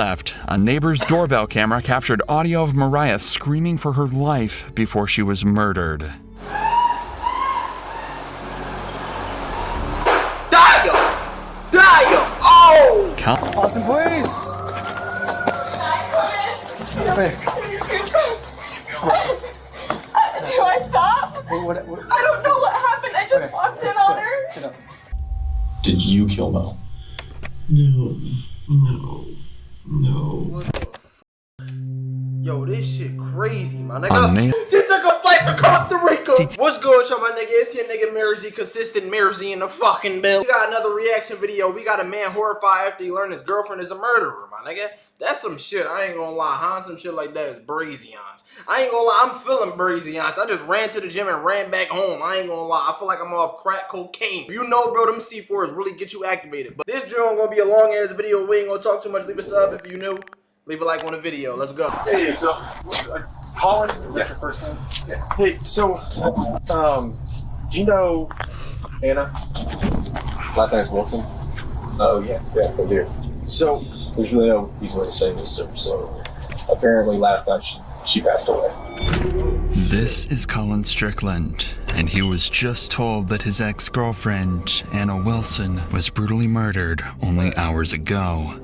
left, a neighbor's doorbell camera captured audio of Mariah screaming for her life before she was murdered. Dio! Oh! Austin, please! Do I stop? What? I don't know what happened. I just walked in on her. Sit up. Did you kill Mel? No. Yo, this shit crazy, my nigga. May- She took a flight to Costa Rica. What's good, y'all, my nigga? It's your nigga Merzy, consistent Merzy in the fucking bill. We got another reaction video. We got a man horrified after he learned his girlfriend is a murderer, my nigga. That's some shit. I ain't gonna lie. Huh? Some shit like that is brazy on. I ain't gonna lie. I'm feeling brazy on. I just ran to the gym and ran back home. I ain't gonna lie. I feel like I'm off crack cocaine. You know, bro, them C4s really get you activated. But this joint gonna be a long ass video. We ain't gonna talk too much. Leave a sub if you new. Leave a like on the video. Let's go. Hey, so Colin, is that your first name? Yes. Hey, so do you know Anna? Last name's Wilson. Oh yes, I do. So There's really no easy way to say this, sir. So apparently last night she passed away. This is Colin Strickland, and he was just told that his ex-girlfriend, Anna Wilson, was brutally murdered only hours ago.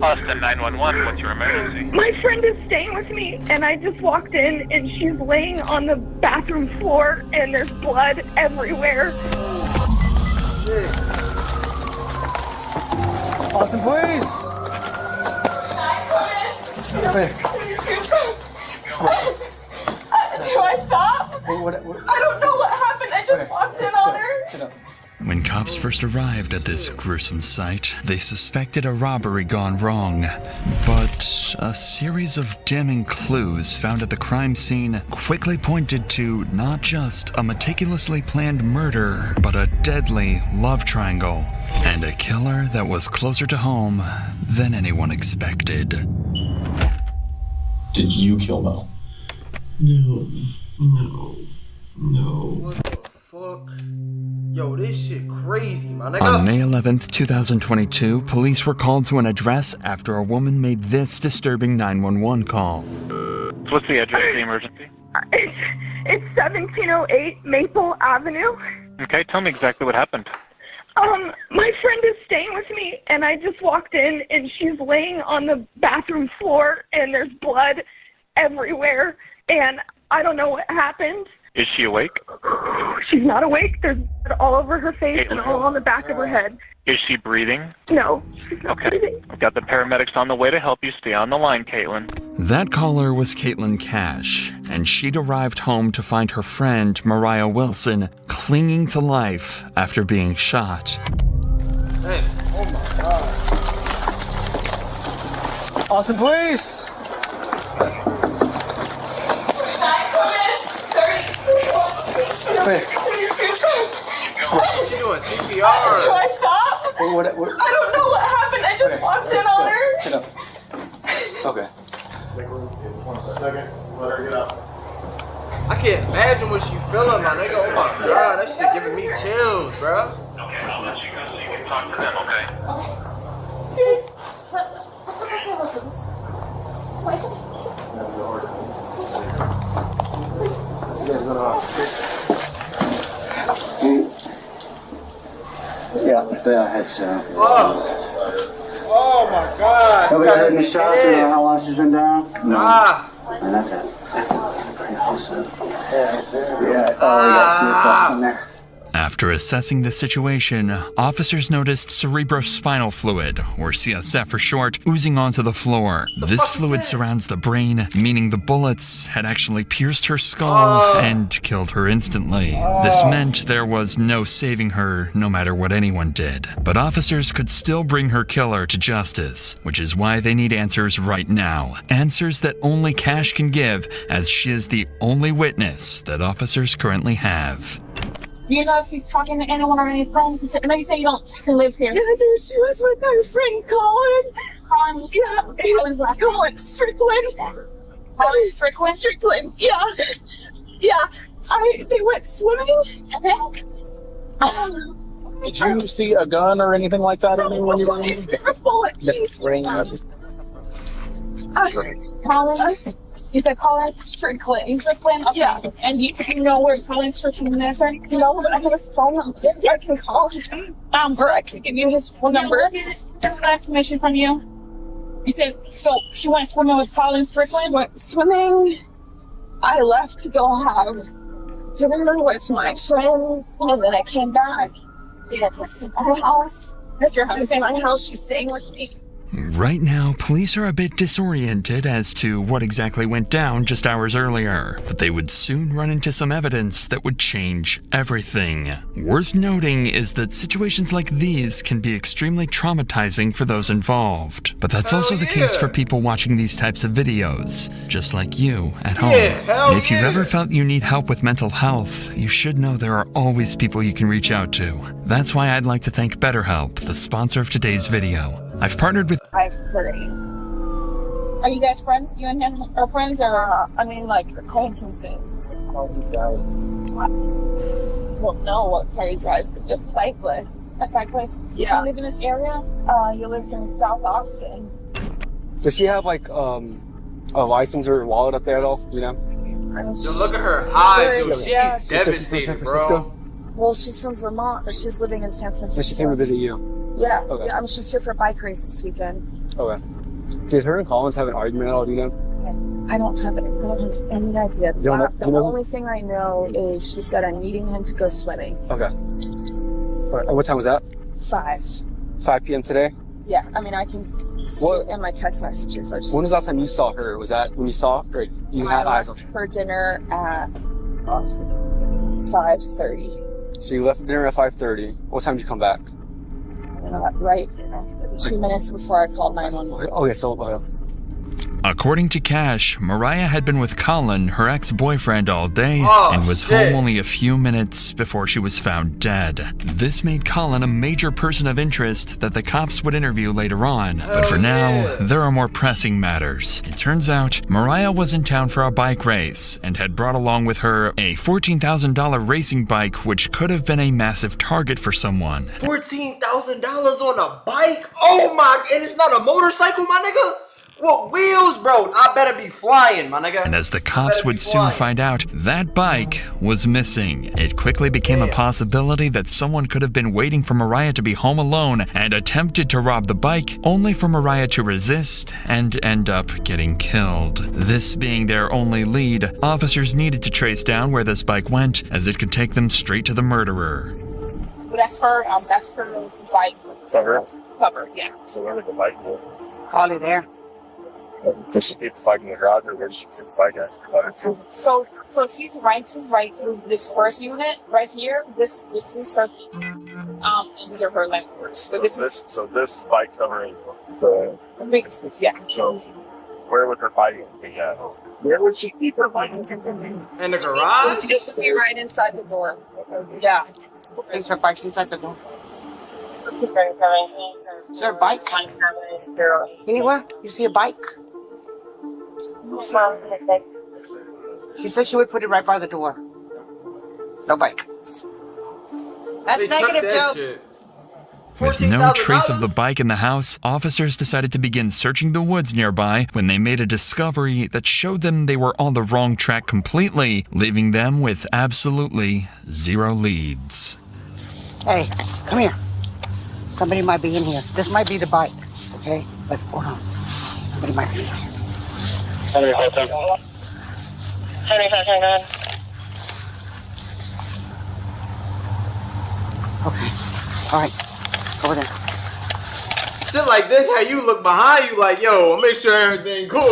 Austin 911, what's your emergency? My friend is staying with me, and I just walked in, and she's laying on the bathroom floor, and there's blood everywhere. Austin, please! Do I stop? What? I don't know what happened. I just walked in on her. Sit up. When cops first arrived at this gruesome site, they suspected a robbery gone wrong. But a series of damning clues found at the crime scene quickly pointed to not just a meticulously planned murder, but a deadly love triangle, and a killer that was closer to home than anyone expected. did you kill Mel? What the fuck? Yo, this shit crazy, my nigga. On May 11th, 2022, police were called to an address after a woman made this disturbing 911 call. What's the address of the emergency? It's 1708 Maple Avenue. Okay, tell me exactly what happened. My friend is staying with me, and I just walked in, and she's laying on the bathroom floor, and there's blood everywhere, and I don't know what happened. Is she awake? She's not awake. There's blood all over her face and all on the back of her head. Is she breathing? No, she's not Okay. breathing. I've got the paramedics on the way to help you. Stay on the line, Caitlin. That caller was Caitlin Cash, and she'd arrived home to find her friend, Mariah Wilson, clinging to life after being shot. Hey, oh my god. Austin, please! What you doing? CPR? Do I stop? What? I don't know what happened. I just walked in on her. Sit up. Okay. 1 second. Let her get up. I can't imagine what she feeling, my nigga. Oh my god, that shit giving me chills, bro. Okay, I'll let you guys so you can talk to them, okay? Yeah, I had so. Oh my god. Have we had any shots? You know how long she's been down? No. Ah. And that's it. That's pretty close to it. Yeah. Oh, you got suicide in there. After assessing the situation, officers noticed cerebrospinal fluid, or CSF for short, oozing onto the floor. This fluid surrounds the brain, meaning the bullets had actually pierced her skull and killed her instantly. This meant there was no saving her, no matter what anyone did. But officers could still bring her killer to justice, which is why they need answers right now. Answers that only Cash can give, as she is the only witness that officers currently have. Do you know if she's talking to anyone or any friends? I know you say you don't live here. Yeah, I knew she was with her friend Colin. Colin, Yeah, Colin's last name. Colin Strickland. Colin Strickland? Strickland, yeah. Yeah, they went swimming. Okay. Did you see a gun or anything like that when you were in? Collins? You said Collins Strickland. Strickland? Okay. Yeah. And you know where Collins Strickland is, right? No, but I have his phone number. I can call him. Or I can give you his phone number. Information from you. You said, so she went swimming with Collins Strickland? Went swimming. I left to go have dinner with my friends, and then I came back. Yeah, this is my house. That's your house. This is my house. She's staying with me. Right now, police are a bit disoriented as to what exactly went down just hours earlier, but they would soon run into some evidence that would change everything. Worth noting is that situations like these can be extremely traumatizing for those involved, but that's also the case for people watching these types of videos, just like you at home. If you've ever felt you need help with mental health, you should know there are always people you can reach out to. That's why I'd like to thank BetterHelp, the sponsor of today's video. I've partnered with 5:30. Are you guys friends? You and him are friends, or like acquaintances? Well, no. What car he drives is a cyclist. A cyclist. Yeah. Does he live in this area? He lives in South Austin. Does she have like a license or a wallet up there at all? You know? Yo, look at her eyes. Yo, she's devastated, San Francisco? Well, she's from Vermont, but she's living in San Francisco. So she came to visit you? Yeah. Okay. Yeah, I'm just here for a bike race this weekend. Okay. Did her and Collins have an argument at all? Do you know? I don't have any idea. The only thing I know is she said I'm meeting him to go swimming. Okay. All right. What time was that? 5 p.m. today? Yeah, I can see it in my text messages. When was the last time you saw her? Was that when you saw her? Or you had eyes on her? For dinner at 5:30. So you left for dinner at 5:30. What time did you come back? Right 2 minutes before I called 911. Okay, so According to Cash, Mariah had been with Colin, her ex-boyfriend, all day and was home only a few minutes before she was found dead. This made Colin a major person of interest that the cops would interview later on, but for now, there are more pressing matters. It turns out, Mariah was in town for a bike race and had brought along with her a $14,000 racing bike, which could have been a massive target for someone. $14,000 on a bike? Oh my, and it's not a motorcycle, my nigga? What wheels, bro? I better be flying, my nigga. And as the cops would soon find out, that bike was missing. It quickly became a possibility that someone could have been waiting for Mariah to be home alone and attempted to rob the bike, only for Mariah to resist and end up getting killed. This being their only lead, officers needed to trace down where this bike went, as it could take them straight to the murderer. That's her bike. Cover, yeah. So where did the bike go? Probably there. Does she keep the bike in the garage, or where does she keep the bike at? So if you right through this first unit right here, this is her and these are her landlords. So this bike covering the big, yeah. So where would her bike be at? Where would she keep her bike? In the garage? It would be right inside the door. Yeah. Is her bike's inside the door? Is there a bike? Anywhere? You see a bike? She said she would put it right by the door. No bike. That's negative, Joe. With no trace of the bike in the house, officers decided to begin searching the woods nearby when they made a discovery that showed them they were on the wrong track completely, leaving them with absolutely zero leads. Hey, come here. Somebody might be in here. This might be the bike, okay? But hold on. Somebody might be in here. Okay. All right. Over there. Shit like this, how you look behind you like, yo, make sure everything cool.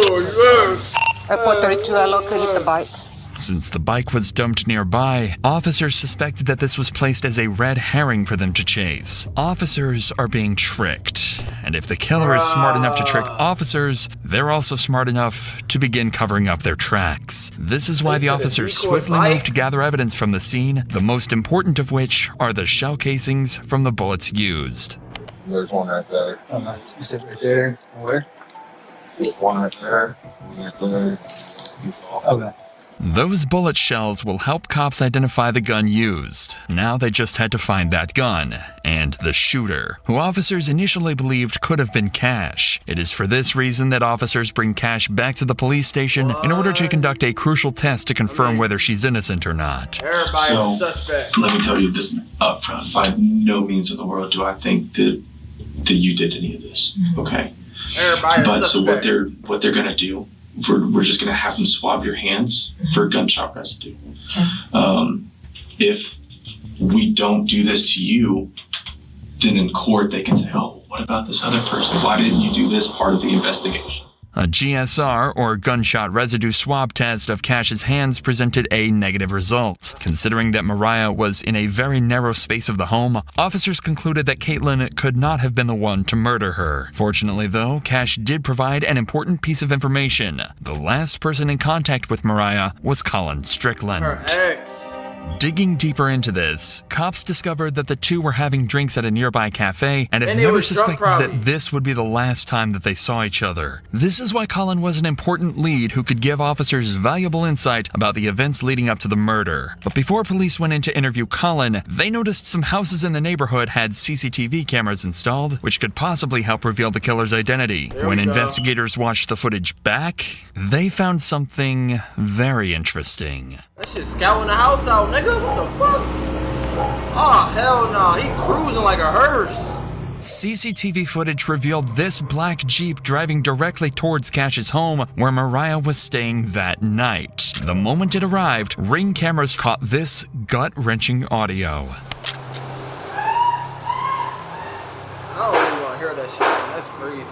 Airport 32, I located the bike. Since the bike was dumped nearby, officers suspected that this was placed as a red herring for them to chase. Officers are being tricked, and if the killer is smart enough to trick officers, they're also smart enough to begin covering up their tracks. This is why the officers swiftly moved to gather evidence from the scene, the most important of which are the shell casings from the bullets used. There's one right there. You said right there. Where? There's one right there. Okay. Those bullet shells will help cops identify the gun used. Now they just had to find that gun and the shooter, who officers initially believed could have been Cash. It is for this reason that officers bring Cash back to the police station in order to conduct a crucial test to confirm whether she's innocent or not. Everybody's a suspect. Let me tell you this up front. By no means in the world do I think that you did any of this. Okay. Everybody's But suspect. so what they're gonna do, we're just gonna have them swab your hands for gunshot residue. If we don't do this to you, then in court they can say, oh, what about this other person? Why didn't you do this part of the investigation? A GSR, or gunshot residue swab test of Cash's hands, presented a negative result. Considering that Mariah was in a very narrow space of the home, officers concluded that Caitlin could not have been the one to murder her. Fortunately, though, Cash did provide an important piece of information. The last person in contact with Mariah was Colin Strickland. Her ex. Digging deeper into this, cops discovered that the two were having drinks at a nearby cafe and had And he never was drunk, suspected probably. that this would be the last time that they saw each other. This is why Colin was an important lead who could give officers valuable insight about the events leading up to the murder. But before police went in to interview Colin, they noticed some houses in the neighborhood had CCTV cameras installed, which could possibly help reveal the killer's identity. There When we go. investigators watched the footage back, they found something very interesting. That shit scouting the house out, nigga. What the fuck? Oh, hell no. He cruising like a hearse. CCTV footage revealed this black Jeep driving directly towards Cash's home where Mariah was staying that night. The moment it arrived, Ring cameras caught this gut-wrenching audio. I don't really want to hear that shit, man. That's crazy.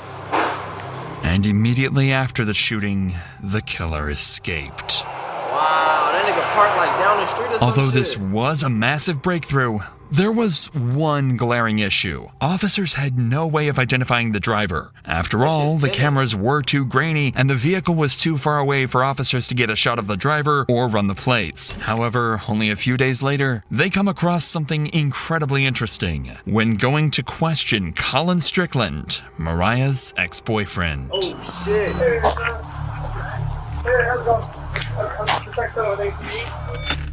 And immediately after the shooting, the killer escaped. Wow, that nigga parked like down the street or some Although shit. this was a massive breakthrough, there was one glaring issue. Officers had no way of identifying the driver. After all, the cameras were too grainy and the vehicle was too far away for officers to get a shot of the driver or run the plates. However, only a few days later, they come across something incredibly interesting when going to question Colin Strickland, Mariah's ex-boyfriend. Oh, shit.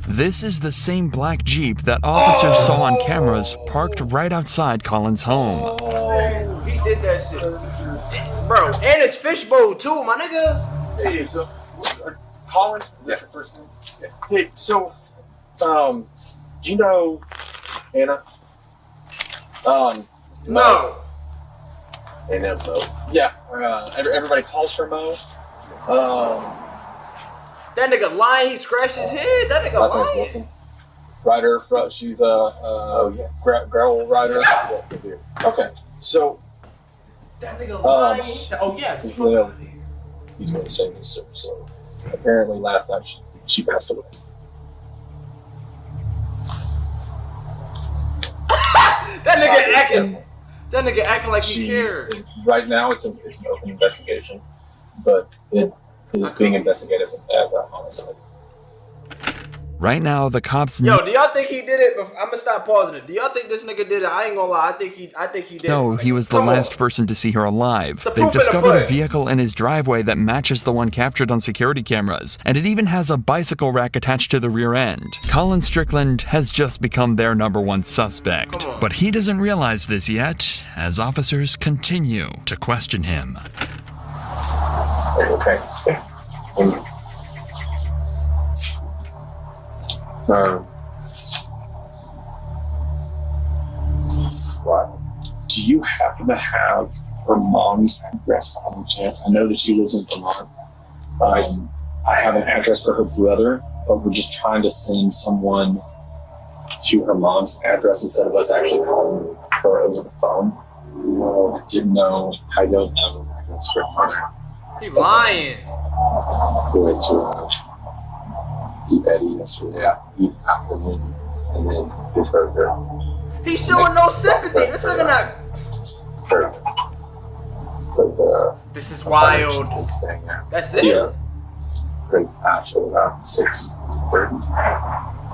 This is the same black Jeep that officers saw on cameras parked right outside Colin's home. Oh, he did that shit. Bro, and it's fishbowl too, my nigga. Hey, so Colin? Yes. The first name? Yes. Hey, so do you know Anna? No. Anna Mo. Yeah. Everybody calls her Mo. That nigga lying, he scratched his head. That nigga Last name's lying. Wilson. Rider, she's a gravel rider. Okay, so That nigga lying. He said, oh yes. He's going to say this, so apparently last night she passed away. That nigga acting like he cared. Right now, it's an open investigation, but it is being investigated as a homicide. Right now, the cops Yo, do y'all think he did it? I'm gonna stop pausing it. Do y'all think this nigga did it? I ain't gonna lie. I think he did. No, it. he was the Come on. last person to see her alive. The They've proof in the discovered a pudding. vehicle in his driveway that matches the one captured on security cameras, and it even has a bicycle rack attached to the rear end. Colin Strickland has just become their #1 suspect, but he doesn't realize this yet, as officers continue to question him. Okay. Do you happen to have her mom's address by any chance? I know that she lives in Vermont. I have an address for her brother, but we're just trying to send someone to her mom's address instead of us actually calling her over the phone. I didn't know. I don't have an address for her mother. He lying. We went to Deep Eddy yesterday afternoon, and then we heard her. He's showing no sympathy. This nigga not. This is wild. That's it. Yeah. Great after about 6:30.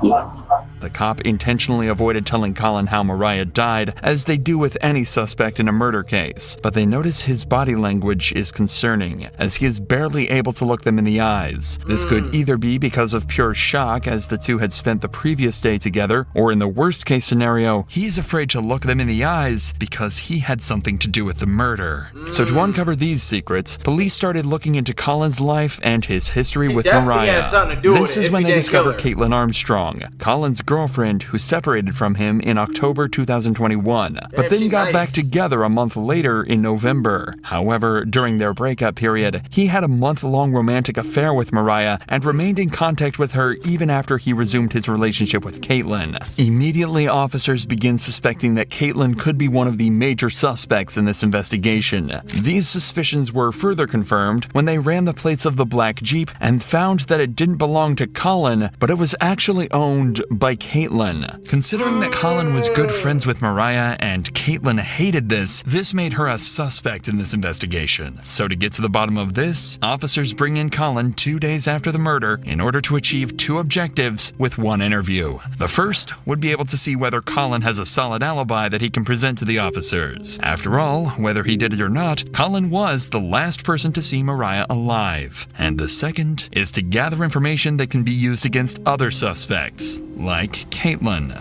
Yeah. The cop intentionally avoided telling Colin how Mariah died, as they do with any suspect in a murder case, but they notice his body language is concerning, as he is barely able to look them in the eyes. This could either be because of pure shock, as the two had spent the previous day together, or in the worst case scenario, he's afraid to look them in the eyes because he had something to do with the murder. So to uncover these secrets, police started looking into Colin's life and his history with definitely Mariah. had something to do with This it is if when he they didn't kill discover her. Caitlin Armstrong, Colin's girlfriend who separated from him in October 2021, but then she got back nice. together a month later in November. However, during their breakup period, he had a month-long romantic affair with Mariah and remained in contact with her even after he resumed his relationship with Caitlin. Immediately, officers begin suspecting that Caitlin could be one of the major suspects in this investigation. These suspicions were further confirmed when they ran the plates of the black Jeep and found that it didn't belong to Colin, but it was actually owned by Caitlin. Considering that Colin was good friends with Mariah and Caitlin hated this made her a suspect in this investigation. So to get to the bottom of this, officers bring in Colin 2 days after the murder in order to achieve two objectives with one interview. The first would be able to see whether Colin has a solid alibi that he can present to the officers. After all, whether he did it or not, Colin was the last person to see Mariah alive. And the second is to gather information that can be used against other suspects, like Caitlin.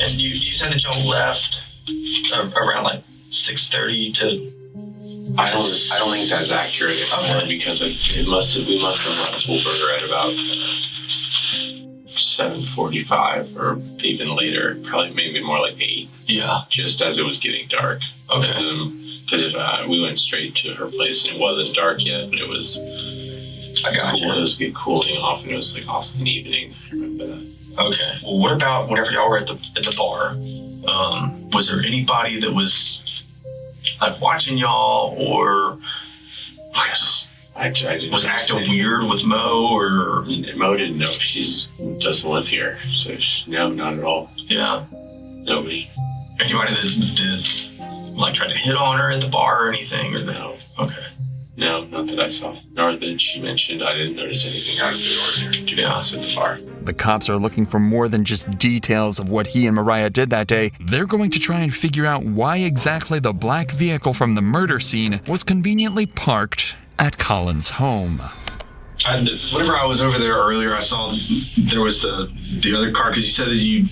And you said that y'all left around like 6:30 to. I don't think that's accurate anymore because we must have left Uber at about 7:45 or even later, probably maybe more like 8. Yeah. Just as it was getting dark. Okay. Because we went straight to her place and it wasn't dark yet, but it was. I got you. It was cooling off and it was like awesome evening. I remember that. Okay. Well, what about whenever y'all were at the bar? Was there anybody that was like watching y'all, or I just was acting weird with Mo, or Mo didn't know she doesn't live here, so no, not at all. Yeah. Nobody. Anybody that did like try to hit on her at the bar or anything, or no? Okay. No, not that I saw. Nor that she mentioned. I didn't notice anything out of the ordinary, to be honest, at the bar. The cops are looking for more than just details of what he and Mariah did that day. They're going to try and figure out why exactly the black vehicle from the murder scene was conveniently parked at Colin's home. Whenever I was over there earlier, I saw there was the other car, because you said that you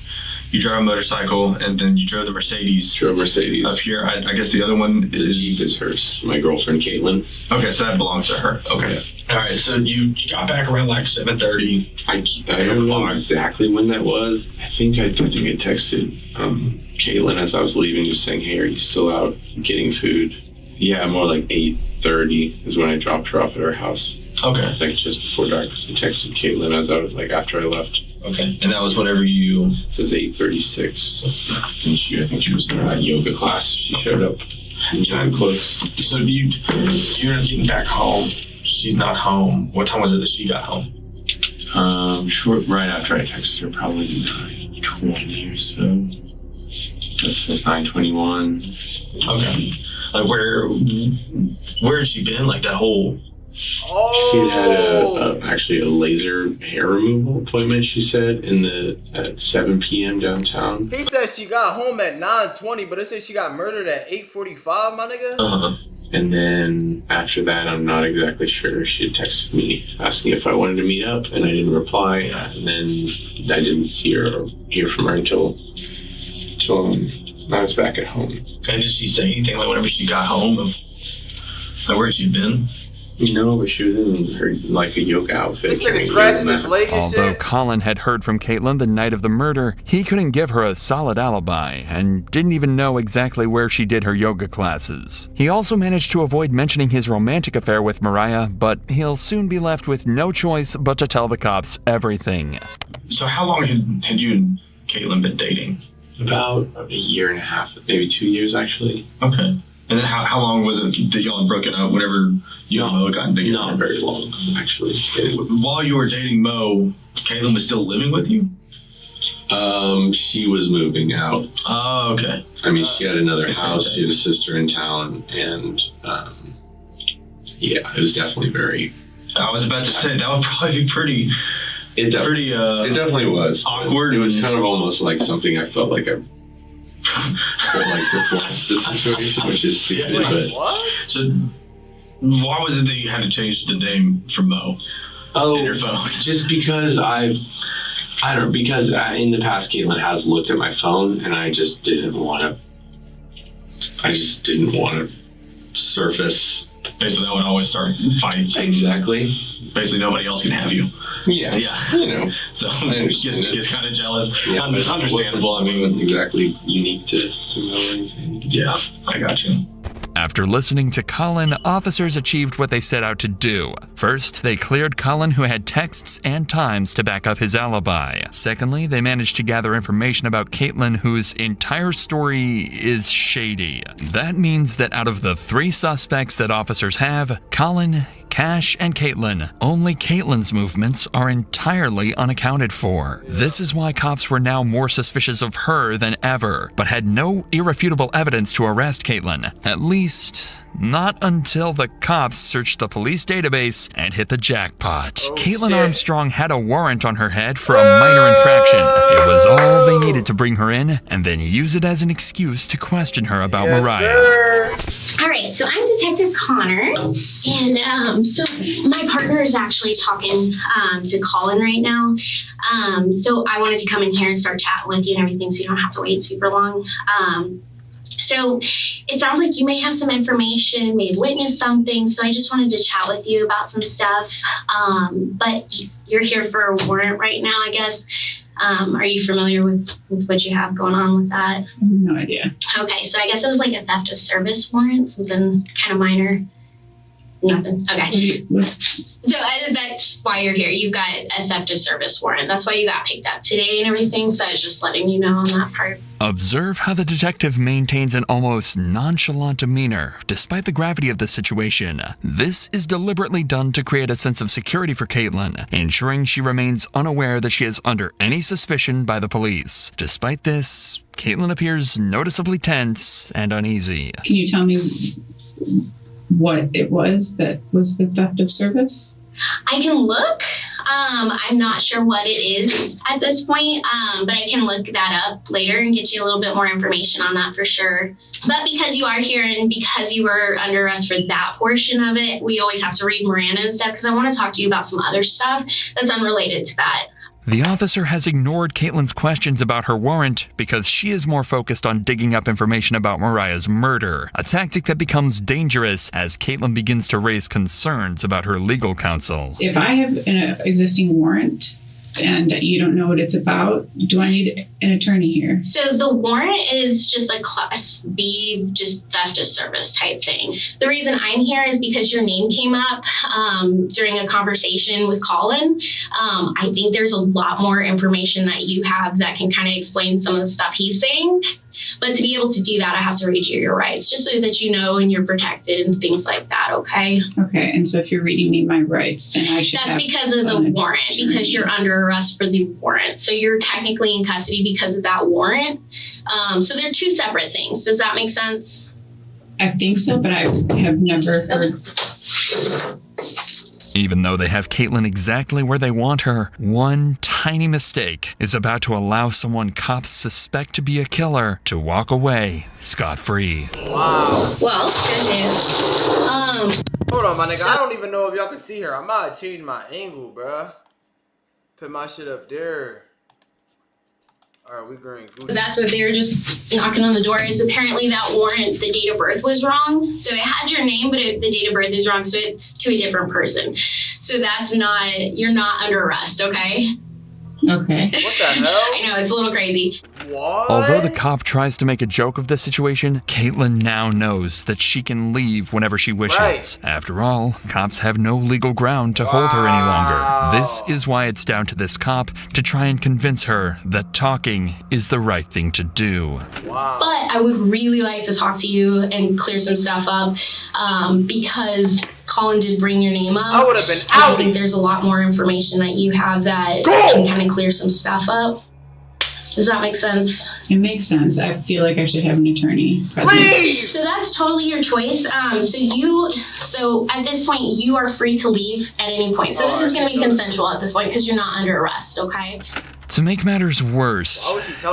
drive a motorcycle and then you drove the Mercedes. Drove Mercedes. Up here. I guess the other one is hers. My girlfriend, Caitlin. Okay, so that belongs to her. Okay. Yeah. All right, so you got back around like 7:30. I don't know exactly when that was. I think I texted Caitlin as I was leaving, just saying, "Hey, are you still out getting food?" Yeah, more like 8:30 is when I dropped her off at her house. Okay. I think just before dark, because I texted Caitlin as I was after I left. Okay. And that was whenever you. It says 8:36. And I think she was in her yoga class. She showed up. I'm close. So you're getting back home. She's not home. What time was it that she got home? Short right after I texted her, probably 9:20 or so. That's 9:21. Okay. Like where had she been? Like that whole. She had actually a laser hair removal appointment, she said, at 7 p.m. downtown. He said she got home at 9:20, but it said she got murdered at 8:45, my nigga. Uh-huh. And then after that, I'm not exactly sure. She had texted me asking if I wanted to meet up, and I didn't reply. And then I didn't see her or hear from her until I was back at home. And did she say anything like whenever she got home of like where she been? No, but she was in her like a yoga outfit. This nigga scratching his leg and Although shit. Colin had heard from Caitlin the night of the murder, he couldn't give her a solid alibi and didn't even know exactly where she did her yoga classes. He also managed to avoid mentioning his romantic affair with Mariah, but he'll soon be left with no choice but to tell the cops everything. So how long had you and Caitlin been dating? About a year and a half, maybe 2 years actually. Okay. And then how long was it that y'all had broken up whenever you and Mo got together? Not very long, actually. While you were dating Mo, Caitlin was still living with you? She was moving out. Oh, okay. I mean, she had another house, she had a sister in town, and yeah, it was definitely very... I was about to say, that would probably be pretty It definitely was awkward. It was kind of almost like something I felt like I would like to force the situation, which is stupid. But So, why was it that you had to change the name from Mo in your phone? Just because because in the past Caitlin has looked at my phone, and I just didn't want to surface. Basically, that would always start fights. Exactly. Basically, nobody else can have you. Yeah. You know. So it gets kind of jealous. Yeah, Understandable. I mean, it wasn't exactly unique to Mo or anything. Yeah, I got you. After listening to Colin, officers achieved what they set out to do. First, they cleared Colin, who had texts and times to back up his alibi. Secondly, they managed to gather information about Caitlin, whose entire story is shady. That means that out of the 3 suspects that officers have, Colin, Cash, and Caitlin, only Caitlin's movements are entirely unaccounted for. This is why cops were now more suspicious of her than ever, but had no irrefutable evidence to arrest Caitlin. At least, not until the cops searched the police database and hit the jackpot. Caitlin Armstrong had a warrant on her head for a minor infraction. It was all they needed to bring her in and then use it as an excuse to question her about Mariah. Alright, so I'm Detective Connor, and so my partner is actually talking to Colin right now. So I wanted to come in here and start chatting with you and everything so you don't have to wait super long. So it sounds like you may have some information, may have witnessed something, so I just wanted to chat with you about some stuff. But you're here for a warrant right now, I guess. Are you familiar with what you have going on with that? No idea. Okay, so I guess it was like a theft of service warrant, something kind of minor. Nothing. Okay. So that's why you're here. You've got a theft of service warrant. That's why you got picked up today and everything. So I was just letting you know on that part. Observe how the detective maintains an almost nonchalant demeanor, despite the gravity of the situation. This is deliberately done to create a sense of security for Caitlin, ensuring she remains unaware that she is under any suspicion by the police. Despite this, Caitlin appears noticeably tense and uneasy. Can you tell me what it was that was the theft of service? I can look. I'm not sure what it is at this point, but I can look that up later and get you a little bit more information on that for sure. But because you are here and because you were under arrest for that portion of it, we always have to read Miranda and stuff because I want to talk to you about some other stuff that's unrelated to that. The officer has ignored Caitlin's questions about her warrant because she is more focused on digging up information about Mariah's murder, a tactic that becomes dangerous as Caitlin begins to raise concerns about her legal counsel. If I have an existing warrant and you don't know what it's about, do I need an attorney here? So the warrant is just a Class B, just theft of service type thing. The reason I'm here is because your name came up during a conversation with Colin. I think there's a lot more information that you have that can kind of explain some of the stuff he's saying. But to be able to do that, I have to read you your rights, just so that you know and you're protected and things like that, okay? Okay, and so if you're reading me my rights, then I should That's because of the warrant, because you're under arrest for the warrant. So you're technically in custody because of that warrant. So they're 2 separate things. Does that make sense? I think so, but I have never heard. Even though they have Caitlin exactly where they want her, one tiny mistake is about to allow someone cops suspect to be a killer to walk away scot-free. Wow. Well, good news. Hold on, my nigga. I don't even know if y'all can see her. I might change my angle, bruh. Put my shit up there. Alright, we green. That's what they were just knocking on the door. Is apparently that warrant, the date of birth was wrong. So it had your name, but the date of birth is wrong. So it's to a different person. So that's not, you're not under arrest, okay? Okay. What the hell? I know, it's a little crazy. What? Although the cop tries to make a joke of the situation, Caitlin now knows that she can leave whenever she wishes. Right. After all, cops have no legal ground to hold her any longer. This is why it's down to this cop to try and convince her that talking is the right thing to do. Wow. But I would really like to talk to you and clear some stuff up because Colin did bring your name up. I would have been I out. think there's a lot more information that you have that can kind of clear some stuff up. Does that make sense? It makes sense. I feel like I should have an attorney present. So that's totally your choice. So at this point, you are free to leave at any point. So this is going to be consensual at this point because you're not under arrest, okay? To make matters worse,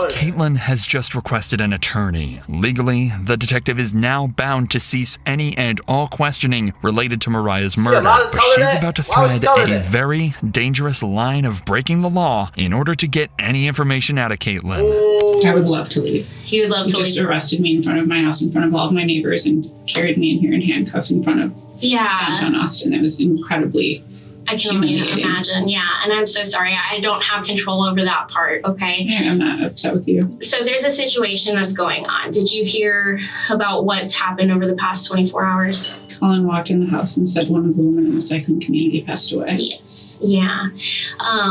Caitlin has just requested an attorney. Legally, the detective is now bound to cease any and all questioning related to Mariah's murder, but she's about to thread a very dangerous line of breaking the law in order to get any information out of Caitlin. I would love to leave. He would love to leave. He just arrested me in front of my house, in front of all of my neighbors, and carried me in here in handcuffs in front of downtown Austin. It was incredibly I can only imagine, yeah. And I'm so sorry. I don't have control over that part, okay? Yeah, I'm not upset with you. So there's a situation that's going on. Did you hear about what's happened over the past 24 hours? Colin walked in the house and said one of the women in the recycling community passed away. Yes. Yeah.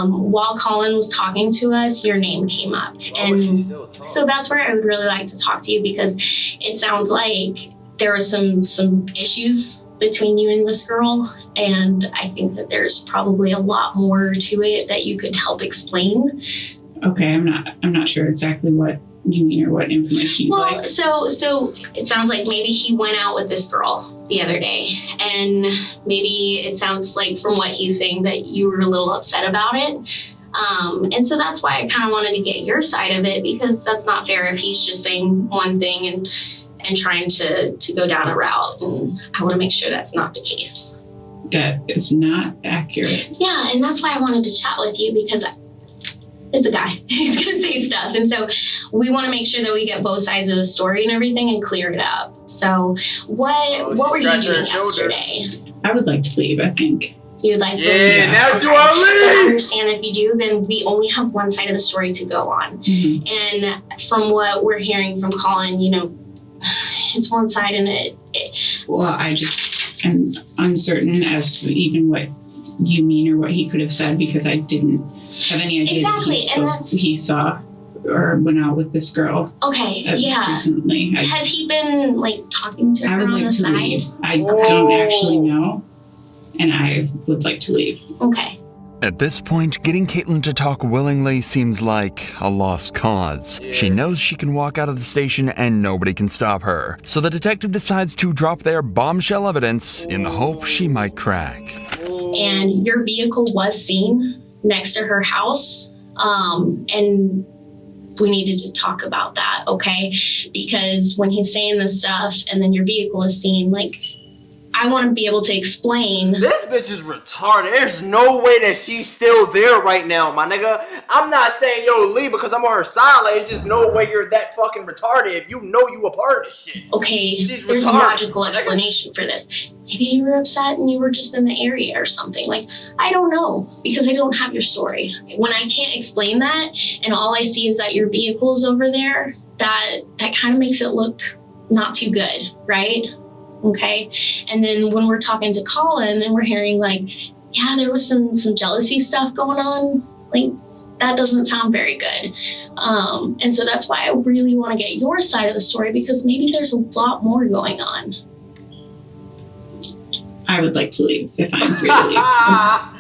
While Colin was talking to us, your name came up. And so that's where I would really like to talk to you because it sounds like there were some issues between you and this girl, and I think that there's probably a lot more to it that you could help explain. Okay, I'm not sure exactly what you mean or what information you'd like. So it sounds like maybe he went out with this girl the other day, and maybe it sounds like from what he's saying that you were a little upset about it. And so that's why I kind of wanted to get your side of it because that's not fair if he's just saying one thing and trying to go down a route, and I want to make sure that's not the case. That is not accurate. Yeah, and that's why I wanted to chat with you because it's a guy. He's going to say stuff, and so we want to make sure that we get both sides of the story and everything and clear it up. So what were you doing yesterday? I would like to leave, I think. You'd like to leave? Yeah, now you want to leave! I understand if you do, then we only have one side of the story to go on. Mm-hmm. And from what we're hearing from Colin, you know, it's one side and well, I just am uncertain as to even what you mean or what he could have said because I didn't have any idea that he saw or went out with this girl. Okay, yeah. Recently. Has he been like talking to her on the side? Leave. I don't actually know, and I would like to leave. Okay. At this point, getting Caitlin to talk willingly seems like a lost cause. She knows she can walk out of the station and nobody can stop her. So the detective decides to drop their bombshell evidence in the hope she might crack. And your vehicle was seen next to her house, and we needed to talk about that, okay? Because when he's saying this stuff and then your vehicle is seen, like, I want to be able to explain. This bitch is retarded. There's no way that she's still there right now, my nigga. I'm not saying yo leave because I'm on her side. Like, there's just no way you're that fucking retarded if you know you a part of this shit. Okay, she's there's retarded. A logical explanation for this. Maybe you were upset and you were just in the area or something. Like, I don't know because I don't have your story. When I can't explain that and all I see is that your vehicle's over there, that kind of makes it look not too good, right? Okay, and then when we're talking to Colin and we're hearing like, yeah, there was some jealousy stuff going on, like that doesn't sound very good. And so that's why I really want to get your side of the story because maybe there's a lot more going on. I would like to leave if I'm free to leave.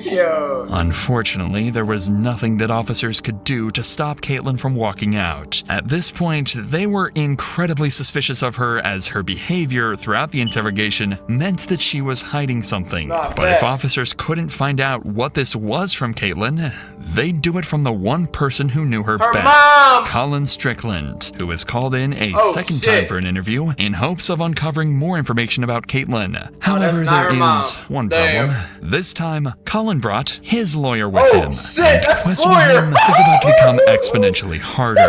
Yo. Unfortunately, there was nothing that officers could do to stop Caitlin from walking out. At this point, they were incredibly suspicious of her as her behavior throughout the interrogation meant that she was hiding something. But if officers couldn't find out what this was from Caitlin, they'd do it from the one person who knew her best, mom! Colin Strickland, who was called in a second time for an interview in hopes of uncovering more information about Caitlin. However, there is one problem. This time, Colin brought his lawyer with him. Shit, that's questioning him is about to become exponentially harder.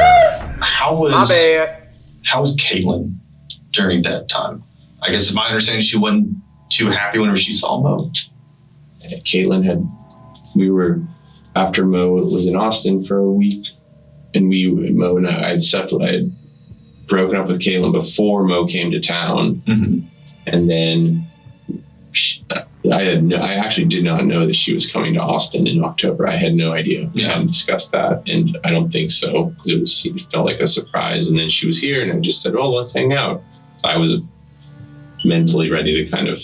How was Caitlin during that time? I guess my understanding she wasn't too happy whenever she saw Mo. Caitlin we were after Mo was in Austin for a week, and Mo and I had broken up with Caitlin before Mo came to town, and then I actually did not know that she was coming to Austin in October. I had no idea. We hadn't discussed that, and I don't think so because it felt like a surprise. And then she was here, and I just said, "Oh, let's hang out." So I was mentally ready to kind of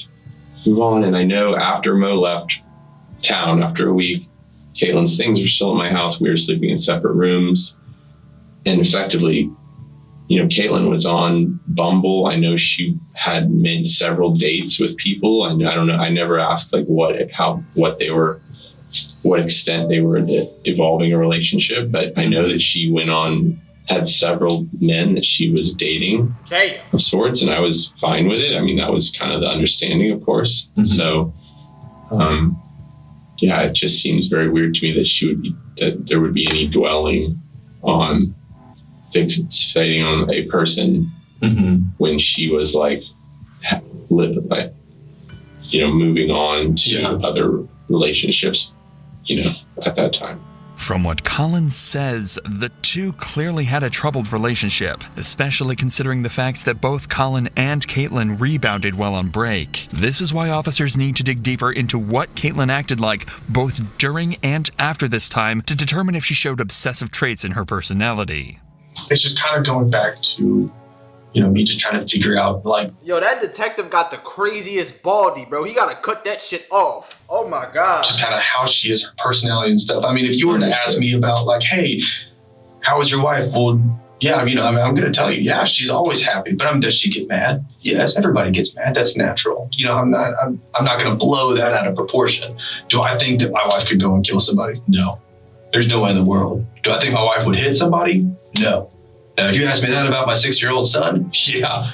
move on. And I know after Mo left town after a week, Caitlin's things were still in my house. We were sleeping in separate rooms. And effectively, Caitlin was on Bumble. I know she had made several dates with people. I don't know. I never asked like what extent they were evolving a relationship, but I know that she had several men that she was dating of sorts, and I was fine with it. I mean, that was kind of the understanding, of course. So, it just seems very weird to me that there would be any dwelling on fixating on a person when she was moving on to other relationships, at that time. From what Colin says, the two clearly had a troubled relationship, especially considering the facts that both Colin and Caitlin rebounded while on break. This is why officers need to dig deeper into what Caitlin acted like both during and after this time to determine if she showed obsessive traits in her personality. It's just kind of going back to, me just trying to figure out, Yo, that detective got the craziest baldy, bro. He gotta cut that shit off. Oh my God. just kind of how she is, her personality and stuff. I mean, if you were to ask me about, hey, how was your wife? Well, yeah, I'm going to tell you, yeah, she's always happy. But does she get mad? Yes, everybody gets mad. That's natural. I'm not going to blow that out of proportion. Do I think that my wife could go and kill somebody? No. There's no way in the world. Do I think my wife would hit somebody? No. Now, if you ask me that about my 6-year-old son, yeah,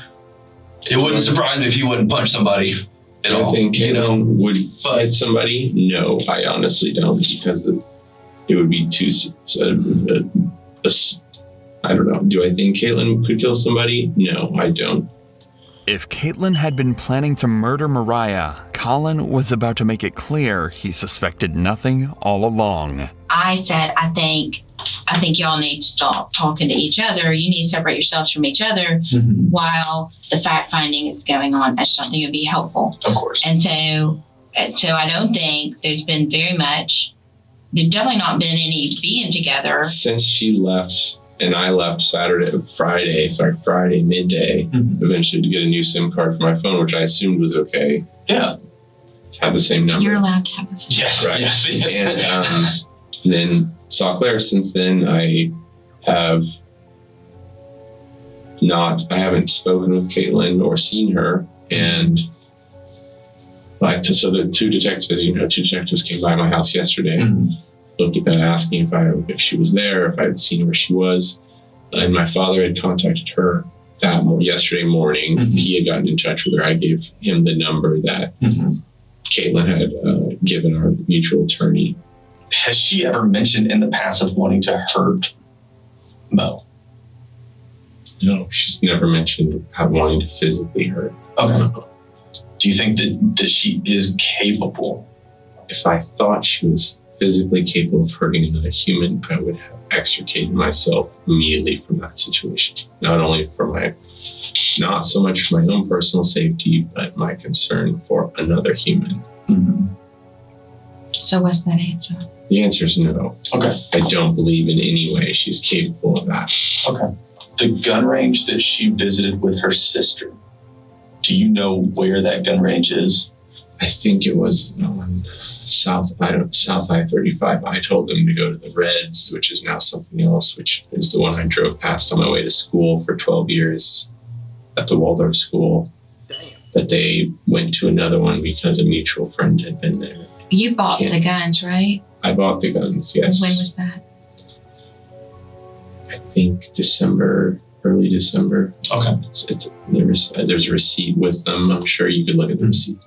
it wouldn't surprise me if he wouldn't punch somebody at all. I think Caitlin would hit somebody. No, I honestly don't, because it would be too. I don't know. Do I think Caitlin could kill somebody? No, I don't. If Caitlin had been planning to murder Mariah, Colin was about to make it clear he suspected nothing all along. I said, I think y'all need to stop talking to each other. You need to separate yourselves from each other while the fact finding is going on. I just don't think it would be helpful. Of course. And so I don't think there's been very much. There's definitely not been any being together since she left. And I left Friday midday, eventually to get a new SIM card for my phone, which I assumed was okay. Yeah. Had the same number. You're allowed to have a phone. Yes, right. yes. And then saw Claire. Since then, I haven't spoken with Caitlin or seen her. And so the two detectives came by my house yesterday. Asking if she was there, if I had seen where she was. And my father had contacted her yesterday morning. He had gotten in touch with her. I gave him the number that Caitlin had given our mutual attorney. Has she ever mentioned in the past of wanting to hurt Mo? No, she's never mentioned wanting to physically hurt. Okay. Do you think that she is capable? If I thought she was physically capable of hurting another human, I would have extricated myself immediately from that situation. Not only not so much for my own personal safety, but my concern for another human. So what's that answer? The answer is no. Okay. I don't believe in any way she's capable of that. Okay. The gun range that she visited with her sister, do you know where that gun range is? I think it was on South I-35. I told them to go to the Reds, which is now something else, which is the one I drove past on my way to school for 12 years at the Waldorf school. Damn. But they went to another one because a mutual friend had been there. You bought the guns, right? I bought the guns, yes. When was that? I think early December. Okay. There's a receipt with them. I'm sure you could look at the receipt.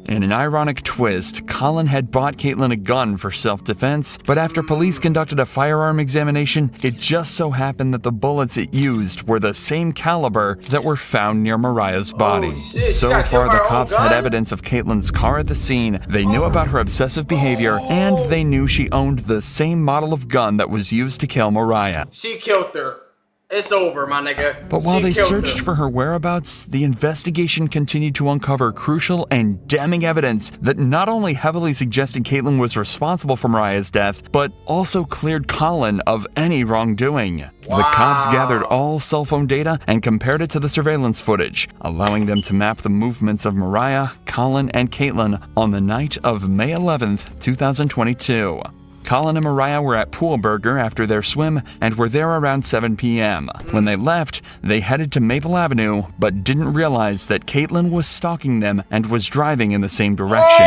In an ironic twist, Colin had bought Caitlin a gun for self-defense, but after police conducted a firearm examination, it just so happened that the bullets it used were the same caliber that were found near Mariah's body. So far, the cops had evidence of Caitlin's car at the scene, they knew about her obsessive behavior, and they knew she owned the same model of gun that was used to kill Mariah. She killed her. It's over, my nigga. But while they searched for her whereabouts, the investigation continued to uncover crucial and damning evidence that not only heavily suggested Caitlin was responsible for Mariah's death, but also cleared Colin of any wrongdoing. The cops gathered all cell phone data and compared it to the surveillance footage, allowing them to map the movements of Mariah, Colin, and Caitlin on the night of May 11th, 2022. Colin and Mariah were at Pool Burger after their swim and were there around 7 p.m. When they left, they headed to Maple Avenue, but didn't realize that Caitlin was stalking them and was driving in the same direction.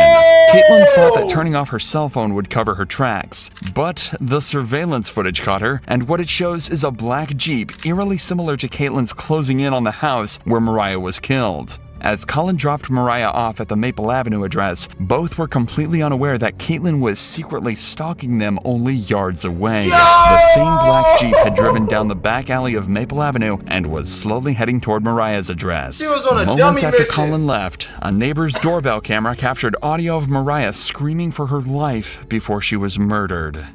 Caitlin thought that turning off her cell phone would cover her tracks, but the surveillance footage caught her, and what it shows is a black Jeep eerily similar to Caitlin's closing in on the house where Mariah was killed. As Colin dropped Mariah off at the Maple Avenue address, both were completely unaware that Caitlin was secretly stalking them only yards away. The same black Jeep had driven down the back alley of Maple Avenue and was slowly heading toward Mariah's address. She was on a Moments dummy after mission. Colin left, a neighbor's doorbell camera captured audio of Mariah screaming for her life before she was murdered.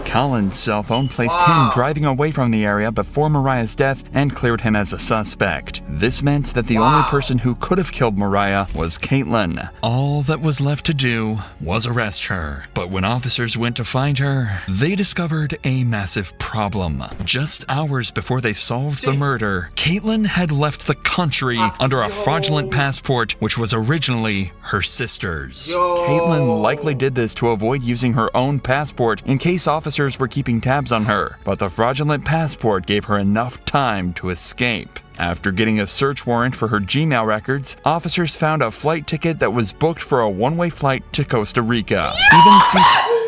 Colin's cell phone placed him driving away from the area before Mariah's death and cleared him as a suspect. This meant that the only person who could have killed Mariah was Caitlin. All that was left to do was arrest her. But when officers went to find her, they discovered a massive problem. Just hours before they solved the murder, Caitlin had left the country under a fraudulent passport, which was originally her sister's. Caitlin likely did this to avoid using her own passport in case officers were keeping tabs on her, but the fraudulent passport gave her enough time to escape. After getting a search warrant for her Gmail records, officers found a flight ticket that was booked for a one-way flight to Costa Rica.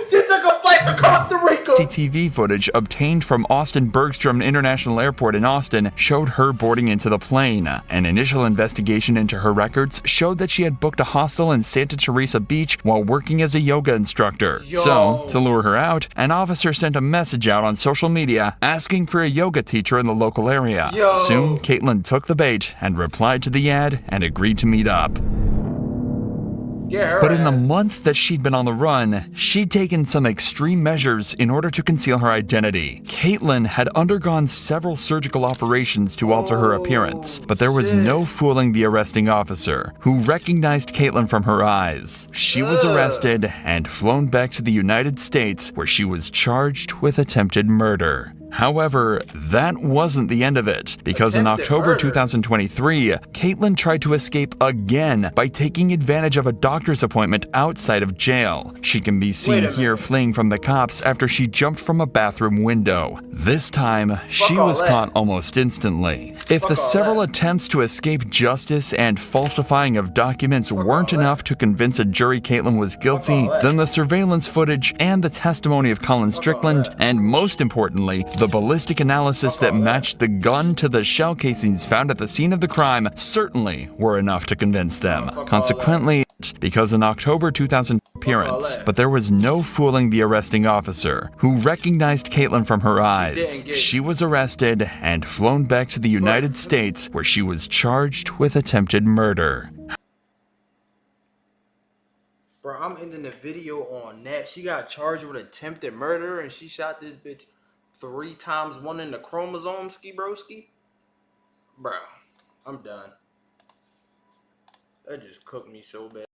She took a flight to Costa Rica! CCTV footage obtained from Austin Bergstrom International Airport in Austin showed her boarding into the plane. An initial investigation into her records showed that she had booked a hostel in Santa Teresa Beach while working as a yoga instructor. So, to lure her out, an officer sent a message out on social media asking for a yoga teacher in the local area. Soon, Caitlin took the bait and replied to the ad and agreed to meet up. But in the month that she'd been on the run, she'd taken some extreme measures in order to conceal her identity. Caitlin had undergone several surgical operations to alter her appearance, but there was no fooling the arresting officer, who recognized Caitlin from her eyes. She was arrested and flown back to the United States, where she was charged with attempted murder. However, that wasn't the end of it, because in October 2023, Caitlin tried to escape again by taking advantage of a doctor's appointment outside of jail. She can be seen here fleeing from the cops after she jumped from a bathroom window. This time, she was caught almost instantly. If the several attempts to escape justice and falsifying of documents weren't enough to convince a jury Caitlin was guilty, then the surveillance footage and the testimony of Colin Strickland, and most importantly, the ballistic analysis that matched the gun to the shell casings found at the scene of the crime certainly were enough to convince them. Consequently, because in October 2000 appearance, but there was no fooling the arresting officer, who recognized Caitlin from her eyes. She was arrested and flown back to the United States, where she was charged with attempted murder. Bro, I'm ending the video on that. She got charged with attempted murder and she shot this bitch 3 times 1 in the chromosome, ski broski. Bro, I'm done. That just cooked me so bad.